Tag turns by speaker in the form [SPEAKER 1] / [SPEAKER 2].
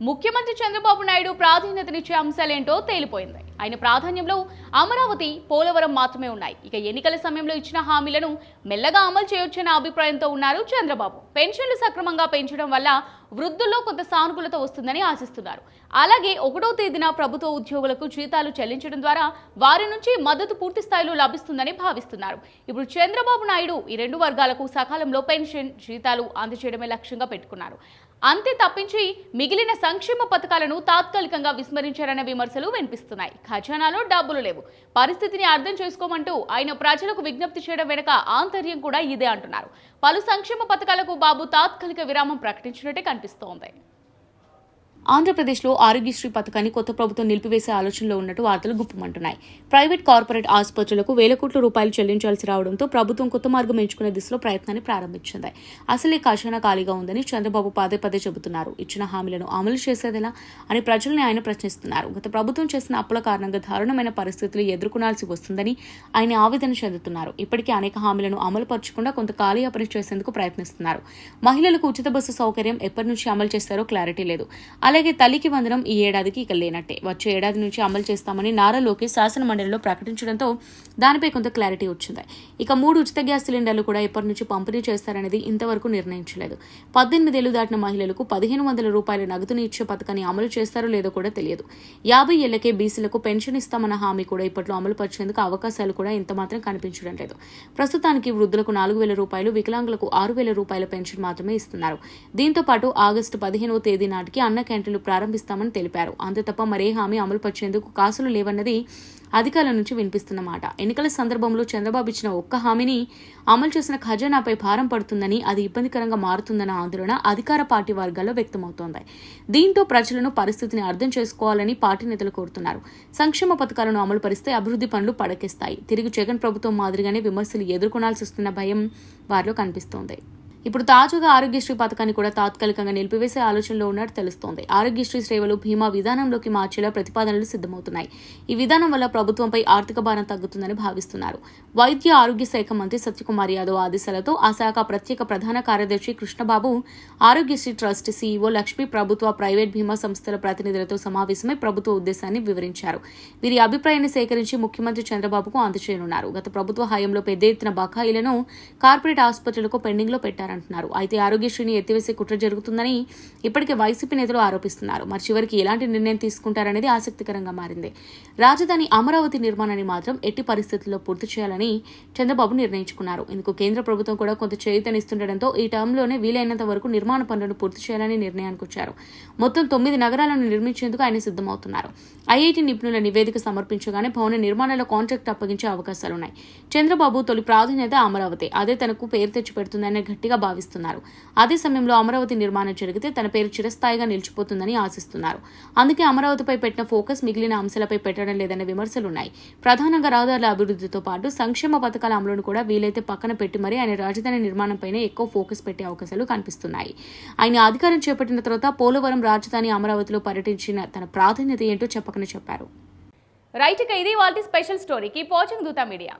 [SPEAKER 1] ముఖ్యమంత్రి చంద్రబాబు నాయుడు ప్రాధాన్యతనిచ్చే అంశాలేంటో తేలిపోయింది. ఆయన ప్రాధాన్యంలో అమరావతి, పోలవరం మాత్రమే ఉన్నాయి. ఇక ఎన్నికల సమయంలో ఇచ్చిన హామీలను మెల్లగా అమలు చేయొచ్చన్న అభిప్రాయంతో ఉన్నారు చంద్రబాబు. పెన్షన్లు సక్రమంగా పెంచడం వల్ల వృద్ధుల్లో కొంత సానుకూలత వస్తుందని ఆశిస్తున్నారు. అలాగే 1వ తేదీన ప్రభుత్వ ఉద్యోగులకు జీతాలు చెల్లించడం ద్వారా వారి నుంచి మద్దతు పూర్తి స్థాయిలో లభిస్తుందని భావిస్తున్నారు. ఇప్పుడు చంద్రబాబు నాయుడు ఈ రెండు వర్గాలకు సకాలంలో పెన్షన్, జీతాలు అందజేయడమే లక్ష్యంగా పెట్టుకున్నారు. అంతే తప్పించి మిగిలిన సంక్షేమ పథకాలను తాత్కాలికంగా విస్మరించారన్న విమర్శలు వినిపిస్తున్నాయి. ఖజానాలో డబ్బులు లేవు, పరిస్థితిని అర్థం చేసుకోమంటూ ఆయన ప్రజలకు విజ్ఞప్తి చేయడం వెనుక ఆంతర్యం కూడా ఇదే అంటున్నారు. పలు సంక్షేమ పథకాలకు బాబు తాత్కాలిక విరామం ప్రకటించినట్టే కనిపిస్తోంది. ఆంధ్రప్రదేశ్లో ఆరోగ్యశ్రీ పథకాన్ని కొత్త ప్రభుత్వం నిలిపివేసే ఆలోచనలో ఉన్నట్టు వార్తలు గుప్పమంటున్నాయి. ప్రైవేట్, కార్పొరేట్ ఆసుపత్రులకు వేల కోట్ల రూపాయలు చెల్లించాల్సి రావడంతో ప్రభుత్వం కొత్త మార్గం ఎంచుకునే దిశలో ప్రయత్నాన్ని ప్రారంభించింది. అసలే ఖజానా ఖాళీగా ఉందని చంద్రబాబు పదే పదే చెబుతున్నారు. ఇచ్చిన హామీలను అమలు చేసేదెలా అని ప్రజల్ని ఆయన ప్రశ్నిస్తున్నారు. గత ప్రభుత్వం చేసిన అప్పుల కారణంగా దారుణమైన పరిస్థితులు ఎదుర్కొనాల్సి వస్తుందని ఆయన ఆవేదన చెందుతున్నారు. ఇప్పటికే అనేక హామీలను అమలు పరచకుండా కొంత కాలయాపన చేసేందుకు ప్రయత్నిస్తున్నారు. మహిళలకు ఉచిత బస్సు సౌకర్యం ఎప్పటి నుంచి అమలు చేస్తారో క్లారిటీ లేదు. అలాగే తల్లికి వందనం ఈ ఏడాదికి ఇక లేనట్టే. వచ్చే ఏడాది నుంచి అమలు చేస్తామని నారా లోకేష్ శాసన మండలిలో ప్రకటించడంతో దానిపై కొంత క్లారిటీ వచ్చింది. ఇక 3 ఉచిత గ్యాస్ సిలిండర్లు కూడా ఎప్పటి నుంచి పంపిణీ చేస్తారనేది ఇంతవరకు నిర్ణయించలేదు. 18 ఏళ్లు దాటిన మహిళలకు 1500 రూపాయల నగదుని ఇచ్చే పథకాన్ని అమలు చేస్తారో లేదో కూడా తెలియదు. 50 ఏళ్లకే బీసీలకు పెన్షన్ ఇస్తామన్న హామీ కూడా ఇప్పట్లో అమలు పరిచేందుకు అవకాశాలు కూడా ఇంత మాత్రం కనిపించడం లేదు. ప్రస్తుతానికి వృద్ధులకు 4000 రూపాయలు, వికలాంగులకు 6000 రూపాయల పెన్షన్ మాత్రమే ఇస్తున్నారు. దీంతో పాటు ఆగస్టు 15వ తేదీ నాటికి అన్న క్యాంటీన్లు ప్రారంభిస్తామని తెలిపారు. అంతే తప్ప మరే హామీ అమలు పరిచేందుకు కాసులు లేవన్నది అధికారుల నుంచి వినిపిస్తున్న మాట. ఎన్నికల సందర్భంలో చంద్రబాబు ఇచ్చిన ఒక్క హామీని అమలు చేసిన ఖజానాపై భారం పడుతుందని, అది ఇబ్బందికరంగా మారుతుందన్న ఆందోళన అధికార పార్టీ వర్గాల్లో వ్యక్తమవుతోంది. దీంతో ప్రజలను పరిస్థితిని అర్థం చేసుకోవాలని పార్టీ నేతలు కోరుతున్నారు. సంక్షేమ పథకాలను అమలు పరిస్తే అభివృద్ధి పనులు పడకేస్తాయి. తిరిగి జగన్ ప్రభుత్వం మాదిరిగానే విమర్శలు ఎదుర్కొనాల్సి వస్తున్న భయం వారిలో కనిపిస్తోంది. ఇప్పుడు తాజాగా ఆరోగ్యశ్రీ పథకాన్ని కూడా తాత్కాలికంగా నిలిపివేసే ఆలోచనలో ఉన్నట్టు తెలుస్తోంది. ఆరోగ్యశ్రీ సేవలు బీమా విధానంలోకి మార్చేలా ప్రతిపాదనలు సిద్ధమవుతున్నాయి. ఈ విధానం వల్ల ప్రభుత్వంపై ఆర్థిక భారం తగ్గుతుందని భావిస్తున్నారు. వైద్య ఆరోగ్య శాఖ మంత్రి సత్యకుమార్ యాదవ్ ఆదేశాలతో ఆ శాఖ ప్రత్యేక ప్రధాన కార్యదర్శి కృష్ణబాబు ఆరోగ్యశ్రీ ట్రస్ట్ సీఈఓ లక్ష్మీ ప్రభుత్వ, ప్రైవేట్ బీమా సంస్థల ప్రతినిధులతో సమావేశమై ప్రభుత్వ ఉద్దేశాన్ని వివరించారు. వీరి అభిప్రాయాన్ని సేకరించి ముఖ్యమంత్రి చంద్రబాబుకు అందజేయనున్నారు. గత ప్రభుత్వ హయాంలో పెద్ద ఎత్తున బకాయిలను కార్పొరేట్ ఆసుపత్రులకు పెండింగ్ లో పెట్టారు అంటున్నారు. అయితే ఆరోగ్యశ్రీని ఎత్తివేసే కుట్ర జరుగుతుందని ఇప్పటికే వైసీపీ నేతలు ఆరోపిస్తున్నారు. మరి చివరికి ఎలాంటి నిర్ణయం తీసుకుంటారనేది ఆసక్తికరంగా మారింది. రాజధాని అమరావతి నిర్మాణాన్ని మాత్రం ఎట్టి పరిస్థితుల్లో పూర్తి చేయాలని చంద్రబాబు నిర్ణయించుకున్నారు. ఇందుకు కేంద్ర ప్రభుత్వం కూడా కొంత చేయూతనిస్తుండటంతో ఈ టర్మ్లోనే వీలైనంత వరకు నిర్మాణ పనులను పూర్తి చేయాలని నిర్ణయానికి వచ్చారు. మొత్తం 9 నగరాలను నిర్మించేందుకు ఆయన సిద్ధమవుతున్నారు. ఐఐటీ నిపుణుల నివేదిక సమర్పించగానే భవన నిర్మాణాల కాంట్రాక్ట్ అప్పగించే అవకాశాలున్నాయి. చంద్రబాబు తొలి ప్రాధాన్యత అమరావతి, అదే తనకు పేరు తెచ్చిపెడుతుందని గట్టిగా భావిస్తున్నారు. అదే సమయంలో అమరావతి నిర్మాణం జరిగితే తన పేరు చిరస్థాయిగా నిలిచిపోతుందని ఆశిస్తున్నారు. అందుకే అమరావతిపై పెట్టిన ఫోకస్ మిగిలిన అంశాలపై పెట్టడం లేదన్న విమర్శలున్నాయి. ప్రధానంగా రహదారుల అభివృద్ధితో పాటు సంక్షేమ పథకాల అమలును కూడా వీలైతే పక్కన పెట్టి మరీ ఆయన రాజధాని నిర్మాణంపైనే ఎక్కువ ఫోకస్ పెట్టే అవకాశాలు కనిపిస్తున్నాయి. ఆయన అధికారం చేపట్టిన తర్వాత పోలవరం, రాజధాని అమరావతిలో పర్యటించిన తన ప్రాధాన్యత ఏంటో చెప్పకనే చెప్పారు. రైట్, ఇక ఇది వాళ్ళ special story. Keep watching Dootha media.